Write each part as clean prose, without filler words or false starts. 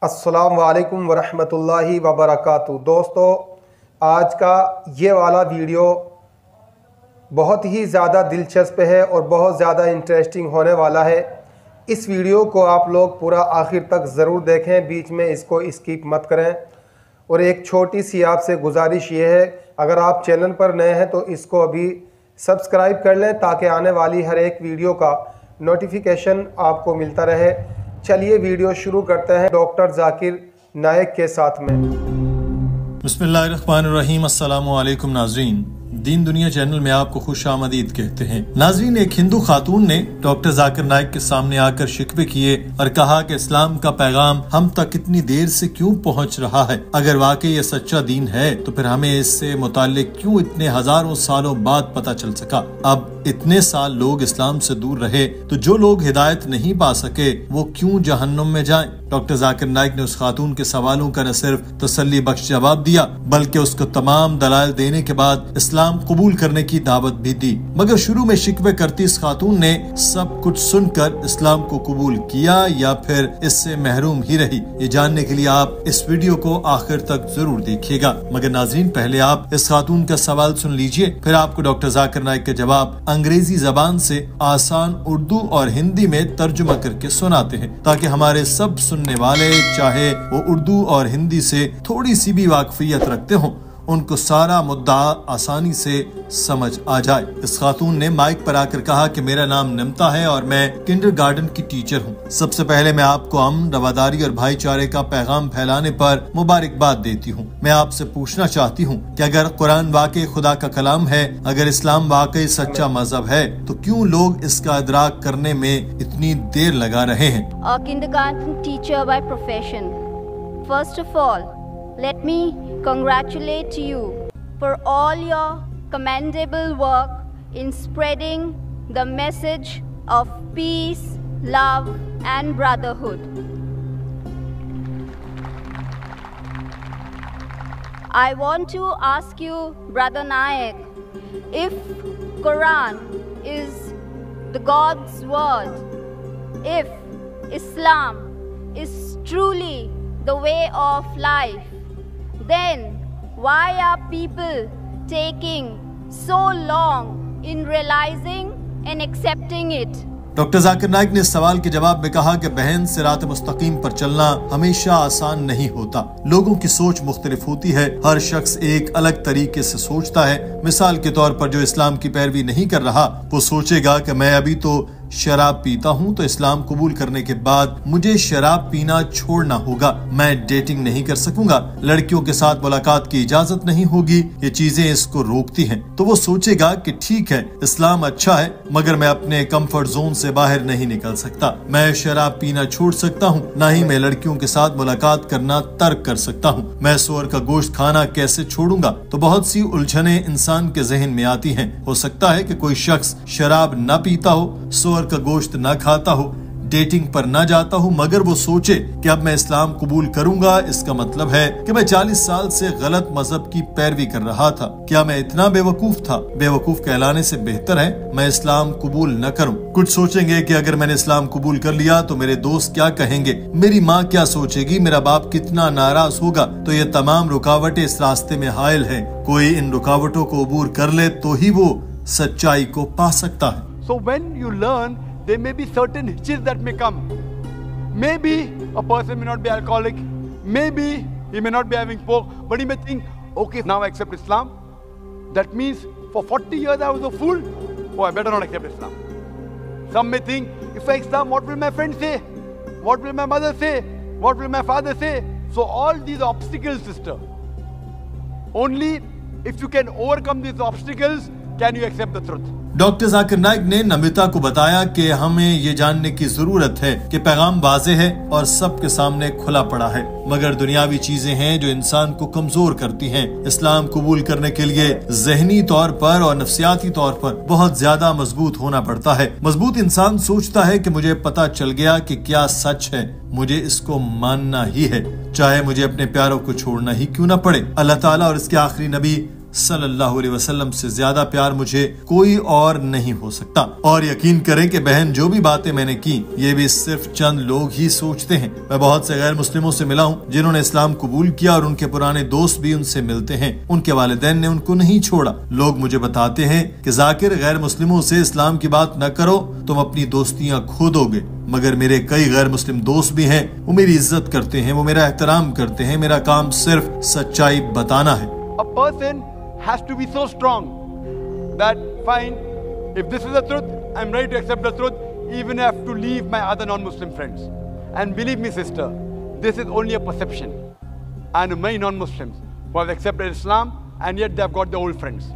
अस्सलाम वालेकुम वरहमतुल्लाहि वबरकातुहू। दोस्तों, आज का ये वाला वीडियो बहुत ही ज़्यादा दिलचस्प है और बहुत ज़्यादा इंटरेस्टिंग होने वाला है। इस वीडियो को आप लोग पूरा आखिर तक ज़रूर देखें, बीच में इसको स्किप मत करें। और एक छोटी सी आपसे गुजारिश ये है, अगर आप चैनल पर नए हैं तो इसको अभी सब्सक्राइब कर लें ताकि आने वाली हर एक वीडियो का नोटिफिकेशन आपको मिलता रहे। चलिए वीडियो शुरू करते हैं डॉक्टर जाकिर नायक के साथ में। बिस्मिल्लाहिर्रहमानिर्रहीम। अस्सलामु अलैकुम नाजरीन, दीन दुनिया चैनल में आपको खुश आमदीद कहते हैं। नाजरीन, एक हिंदू खातून ने डॉक्टर जाकिर नायक के सामने आकर शिकवे किए और कहा कि इस्लाम का पैगाम हम तक इतनी देर से क्यों पहुंच रहा है। अगर वाकई ये सच्चा दीन है तो फिर हमें इससे मुताल्लिक क्यों इतने हजारों सालों बाद पता चल सका। अब इतने साल लोग इस्लाम से दूर रहे तो जो लोग हिदायत नहीं पा सके वो क्यों जहन्नुम में जाएं। डॉक्टर जाकिर नायक ने उस खातून के सवालों का न सिर्फ तसल्ली बख्श जवाब दिया बल्कि उसको तमाम दलाइल देने के बाद इस्लाम कबूल करने की दावत भी दी। मगर शुरू में शिकवे करती इस खातून ने सब कुछ सुनकर इस्लाम को कबूल किया या फिर इससे महरूम ही रही। ये जानने के लिए आप इस वीडियो को आखिर तक जरूर देखिएगा। मगर नाज़रीन, पहले आप इस खातून का सवाल सुन लीजिए, फिर आपको डॉक्टर जाकिर नायक के जवाब अंग्रेजी जबान से आसान उर्दू और हिंदी में तर्जुमा करके सुनाते हैं, ताकि हमारे सब सुनने वाले, चाहे वो उर्दू और हिंदी से थोड़ी सी भी वाकफियत रखते हों, उनको सारा मुद्दा आसानी से समझ आ जाए। इस खातून ने माइक पर आकर कहा कि मेरा नाम निमता है और मैं किंडरगार्टन की टीचर हूँ। सबसे पहले मैं आपको अमन, रवादारी और भाईचारे का पैगाम फैलाने पर मुबारकबाद देती हूँ। मैं आपसे पूछना चाहती हूँ कि अगर कुरान वाकई खुदा का कलाम है, अगर इस्लाम वाकई सच्चा मजहब है, तो क्यों लोग इसका इदराक करने में इतनी देर लगा रहे हैं। Kindergarten teacher by profession. First of all, let me congratulate you for all your commendable work in spreading the message of peace, love and brotherhood. I want to ask you, Brother Nayak, if Quran is the God's word, if Islam is truly the way of life, then why are people taking so long in realizing and accepting it? Doctor Zakir Naik ने इस सवाल के जवाब में कहा कि बहन, सिरात मुस्तकीम पर चलना हमेशा आसान नहीं होता। लोगों की सोच मुख्तलिफ होती है, हर शख्स एक अलग तरीके से सोचता है। मिसाल के तौर पर जो इस्लाम की पैरवी नहीं कर रहा वो सोचेगा कि मैं अभी तो शराब पीता हूँ तो इस्लाम कबूल करने के बाद मुझे शराब पीना छोड़ना होगा, मैं डेटिंग नहीं कर सकूंगा, लड़कियों के साथ मुलाकात की इजाजत नहीं होगी, ये चीजें इसको रोकती हैं। तो वो सोचेगा कि ठीक है, इस्लाम अच्छा है मगर मैं अपने कंफर्ट जोन से बाहर नहीं निकल सकता, मैं शराब पीना छोड़ सकता हूँ, न ही मैं लड़कियों के साथ मुलाकात करना तर्क कर सकता हूँ, मैं सूअर का गोश्त खाना कैसे छोड़ूंगा। तो बहुत सी उलझने इंसान के जहन में आती हैं। हो सकता है कि कोई शख्स शराब न पीता हो, सूअर का गोश्त न खाता हो, डेटिंग पर न जाता हूँ, मगर वो सोचे कि अब मैं इस्लाम कबूल करूंगा, इसका मतलब है कि मैं 40 साल से गलत मजहब की पैरवी कर रहा था। क्या मैं इतना बेवकूफ था? बेवकूफ कहलाने से बेहतर है मैं इस्लाम कबूल न करूं। कुछ सोचेंगे कि अगर मैंने इस्लाम कबूल कर लिया तो मेरे दोस्त क्या कहेंगे, मेरी माँ क्या सोचेगी, मेरा बाप कितना नाराज होगा। तो ये तमाम रुकावटें इस रास्ते में हायल है। कोई इन रुकावटों को अबूर कर ले तो ही वो सच्चाई को पा सकता है। So when you learn, there may be certain hitches that may come. Maybe a person may not be alcoholic, maybe he may not be having pork, but he may think, okay, now I accept Islam. That means for 40 years I was a fool. Oh, I better not accept Islam. Some may think, if I Islam, what will my friends say? What will my mother say? What will my father say? So all these obstacles, sister, only if you can overcome these obstacles, can you accept the truth. Doctor Zakir Naik ने नमिता को बताया कि हमें ये जानने की जरूरत है कि पैगाम वाज़े है और सबके सामने खुला पड़ा है, मगर दुनियावी चीजें हैं जो इंसान को कमजोर करती हैं। इस्लाम कबूल करने के लिए जहनी तौर पर और नफ्सियाती तौर पर बहुत ज्यादा मजबूत होना पड़ता है। मजबूत इंसान सोचता है कि मुझे पता चल गया कि क्या सच है, मुझे इसको मानना ही है, चाहे मुझे अपने प्यारों को छोड़ना ही क्यों न पड़े। अल्लाह ताला और इसके आखिरी नबी सल्लल्लाहु अलैहि वसल्लम से ज्यादा प्यार मुझे कोई और नहीं हो सकता। और यकीन करें कि बहन, जो भी बातें मैंने की ये भी सिर्फ चंद लोग ही सोचते हैं। मैं बहुत से गैर मुस्लिमों से मिला हूँ जिन्होंने इस्लाम कबूल किया और उनके पुराने दोस्त भी उनसे मिलते हैं। उनके वालिदैन ने उनको नहीं छोड़ा। लोग मुझे बताते हैं कि जाकिर, गैर मुस्लिमों से इस्लाम की बात न करो, तुम अपनी दोस्तियाँ खो दोगे। मगर मेरे कई गैर मुस्लिम दोस्त भी हैं, वो मेरी इज्जत करते हैं, वो मेरा एहतराम करते हैं। मेरा काम सिर्फ सच्चाई बताना है। A person has to be so strong that fine, if this is the truth, I'm ready to accept the truth, even if I have to leave my other non-Muslim friends. And believe me, sister, this is only a perception. I know many non-Muslims who have accepted Islam and yet they have got their old friends.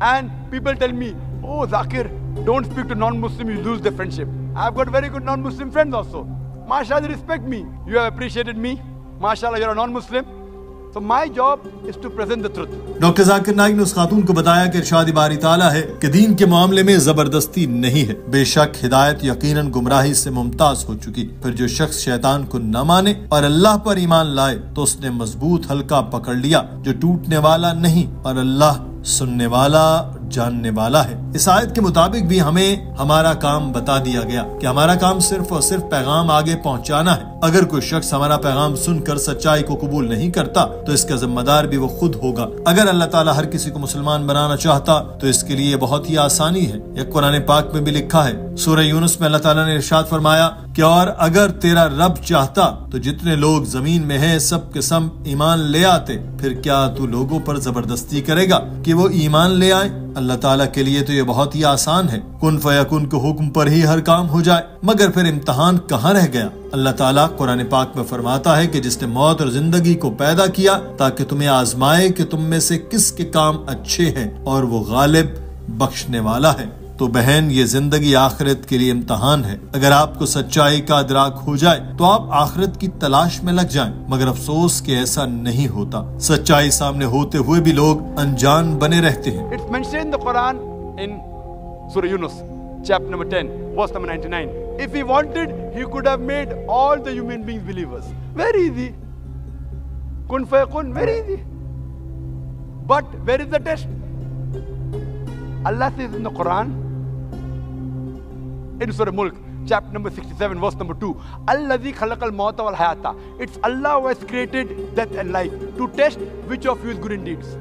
And people tell me, oh Zakir, don't speak to non-Muslim, you lose their friendship. I've got very good non-Muslim friends also. MashaAllah, they respect me. You have appreciated me. MashaAllah, you're a non-Muslim. So my job is to present the truth. Doctor Zakir Naik ने उस खातून को बताया कि इरशाद बारी ताला है कि दीन के मामले में जबरदस्ती नहीं है। बेशक हिदायत यकीनन गुमराही से मुमताज हो चुकी। फिर जो शख्स शैतान को न माने और अल्लाह पर ईमान लाए तो उसने मजबूत हल्का पकड़ लिया जो टूटने वाला नहीं, और अल्लाह सुनने वाला, जानने वाला है। इस आयत के मुताबिक भी हमें हमारा काम बता दिया गया कि हमारा काम सिर्फ और सिर्फ पैगाम आगे पहुंचाना है। अगर कोई शख्स हमारा पैगाम सुनकर सच्चाई को कबूल नहीं करता तो इसका जिम्मेदार भी वो खुद होगा। अगर अल्लाह ताला हर किसी को मुसलमान बनाना चाहता तो इसके लिए बहुत ही आसानी है। यह कुरान पाक में भी लिखा है। सूरह यूनुस में अल्लाह ताला ने इरशाद फरमाया कि और अगर तेरा रब चाहता तो जितने लोग जमीन में हैं सब के सब ईमान ले आते, फिर क्या तू लोगों पर जबरदस्ती करेगा कि वो ईमान ले आए? अल्लाह ताला के लिए तो ये बहुत ही आसान है। कुन फयकुन के हुक्म पर ही हर काम हो जाए। मगर फिर इम्तिहान कहाँ रह गया? अल्लाह ताला कुरान पाक में फरमाता है कि जिसने मौत और जिंदगी को पैदा किया ताकि तुम्हें आजमाए कि तुम में से किसके काम अच्छे हैं, और वो गालिब बख्शने वाला है। तो बहन, ये जिंदगी आखिरत के लिए इम्तिहान है। अगर आपको सच्चाई का अदराक हो जाए तो आप आखिरत की तलाश में लग जाएं, मगर अफसोस कि ऐसा नहीं होता। सच्चाई सामने होते हुए भी लोग अनजान बने रहते हैं। It's mentioned in the Quran in Surah Yunus, chapter number 10, verse number 99. If he wanted, he could have made all the human beings believers. Very easy. Kun fayakun, very easy. But where is the test? Allah says in the Quran, in Surah Mulk, chapter number 67, verse number 2, Alladhi khalaqal mauta wal hayata. It's Allah who has created death and life to test which of you is good in deeds.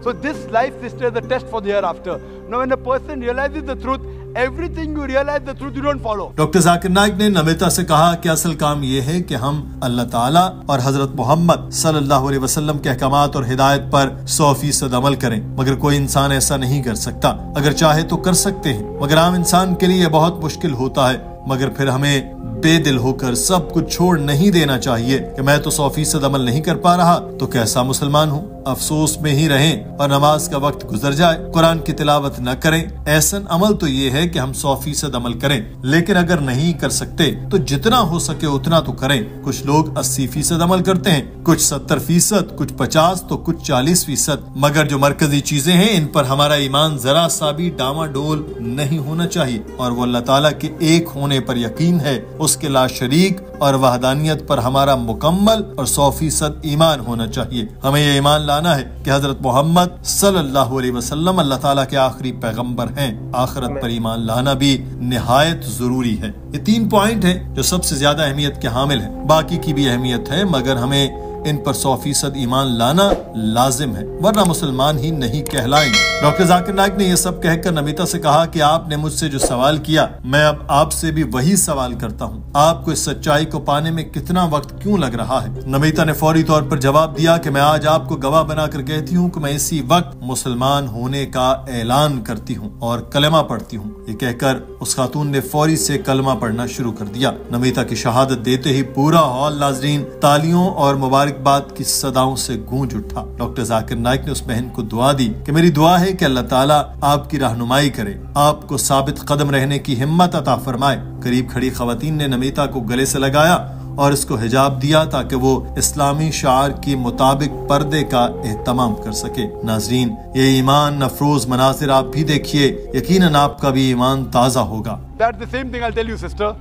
So this life, sister, is a test for the hereafter. Now when a person realizes the truth, everything you realize the truth you don't follow. Doctor Zakir Naik ने नमिता से कहा कि असल काम ये है कि हम अल्लाह ताला और हजरत मोहम्मद सल्लल्लाहु अलैहि वसल्लम के अहकामात और हिदायत पर 100% अमल करें। मगर कोई इंसान ऐसा नहीं कर सकता। अगर चाहे तो कर सकते हैं, मगर आम इंसान के लिए बहुत मुश्किल होता है। मगर फिर हमें बेदिल होकर सब कुछ छोड़ नहीं देना चाहिए कि मैं तो 100% अमल नहीं कर पा रहा तो कैसा मुसलमान हूँ। अफसोस में ही रहें और नमाज का वक्त गुजर जाए, कुरान की तिलावत न करें। ऐसन अमल तो ये है कि हम 100% अमल करें, लेकिन अगर नहीं कर सकते तो जितना हो सके उतना तो करें। कुछ लोग 80% अमल करते हैं, कुछ 70%, कुछ 50% तो कुछ 40%। मगर जो मरकजी चीजें हैं इन पर हमारा ईमान जरा सा भी डामाडोल नहीं होना चाहिए, और वो अल्लाह ताला के एक होने पर यकीन है, उसके ला शरीक और वहदानियत पर हमारा मुकम्मल और 100% ईमान होना चाहिए। हमें ये ईमान लाना है कि हजरत मोहम्मद सल्लल्लाहु अलैहि वसल्लम अल्लाह ताला के आखिरी पैगंबर हैं। आखिरत पर ईमान लाना भी निहायत जरूरी है। ये 3 पॉइंट हैं जो सबसे ज्यादा अहमियत के हामिल हैं। बाकी की भी अहमियत है, मगर हमें इन पर 100% ईमान लाना लाजिम है, वरना मुसलमान ही नहीं कहलाएंगे। डॉक्टर जाकिर नाइक ने यह सब कहकर नमिता से कहा कि आपने मुझसे जो सवाल किया, मैं अब आपसे भी वही सवाल करता हूँ। आपको इस सच्चाई को पाने में कितना वक्त क्यों लग रहा है? नमिता ने फौरी तौर पर जवाब दिया कि मैं आज आपको गवाह बनाकर कहती हूँ कि मैं इसी वक्त मुसलमान होने का ऐलान करती हूँ और कलमा पढ़ती हूँ। ये कहकर उस खातून ने फौरी से कलमा पढ़ना शुरू कर दिया। नमिता की शहादत देते ही पूरा हॉल नाजरीन तालियों और मुबारकबाद की सदाओं से गूंज उठा। डॉक्टर जाकिर नाइक ने उस बहन को दुआ दी कि मेरी दुआ है कि अल्लाह ताला आपकी रहनुमाई करे, आपको साबित कदम रहने की हिम्मत अता फरमाए। करीब खड़ी खवातीन ने नमिता को गले से लगाया और इसको हिजाब दिया ताकि वो इस्लामी शार के मुताबिक पर्दे का एहतमाम कर सके। नाजरीन, ये ईमान अफरोज मनाजिर आप भी देखिए, यकीनन आपका भी ईमान ताजा होगा। That's the same thing I'll tell you, sister.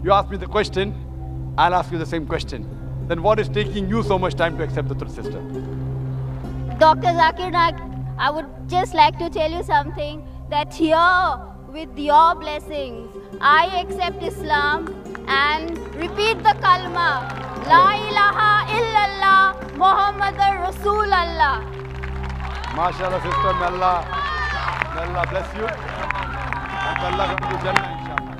You ask me the question, I'll ask you the same question. Then what is taking you so much time to accept the truth, sister? Dr. Zakir Naik, I would just like to tell you something, that here with your blessings, I accept Islam and repeat the kalma, La ilaha illallah Muhammadur Rasulullah. MashaAllah sister, may Allah bless you and may Allah come to Jannah inshallah.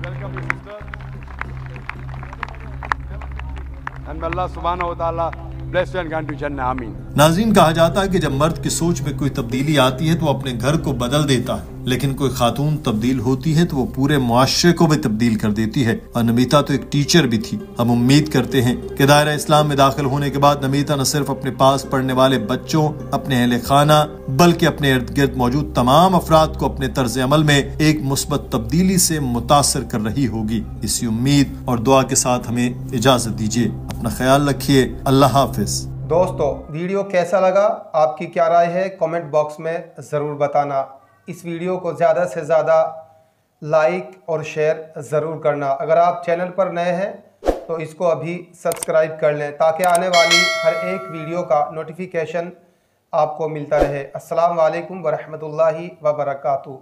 Welcome you sister. And may Allah subhanahu wa ta'ala bless you and grant you Jannah. Ameen. नाज़रीन, कहा जाता है कि जब मर्द की सोच में कोई तब्दीली आती है तो अपने घर को बदल देता है, लेकिन कोई खातून तब्दील होती है तो वो पूरे मुआशरे को भी तब्दील कर देती है। और नमिता तो एक टीचर भी थी। हम उम्मीद करते हैं कि दायरा इस्लाम में दाखिल होने के बाद नमिता न सिर्फ अपने पास पढ़ने वाले बच्चों, अपने अहले खाना, बल्कि अपने इर्द गिर्द मौजूद तमाम अफराद को अपने तर्ज अमल में एक मुस्बत तब्दीली से मुतासर कर रही होगी। इसी उम्मीद और दुआ के साथ हमें इजाजत दीजिए। अपना ख्याल रखिए। अल्लाह हाफिज। दोस्तों, वीडियो कैसा लगा, आपकी क्या राय है, कमेंट बॉक्स में ज़रूर बताना। इस वीडियो को ज़्यादा से ज़्यादा लाइक और शेयर ज़रूर करना। अगर आप चैनल पर नए हैं तो इसको अभी सब्सक्राइब कर लें ताकि आने वाली हर एक वीडियो का नोटिफिकेशन आपको मिलता रहे। अस्सलाम वालेकुम व रहमतुल्लाहि व बरकातुहू।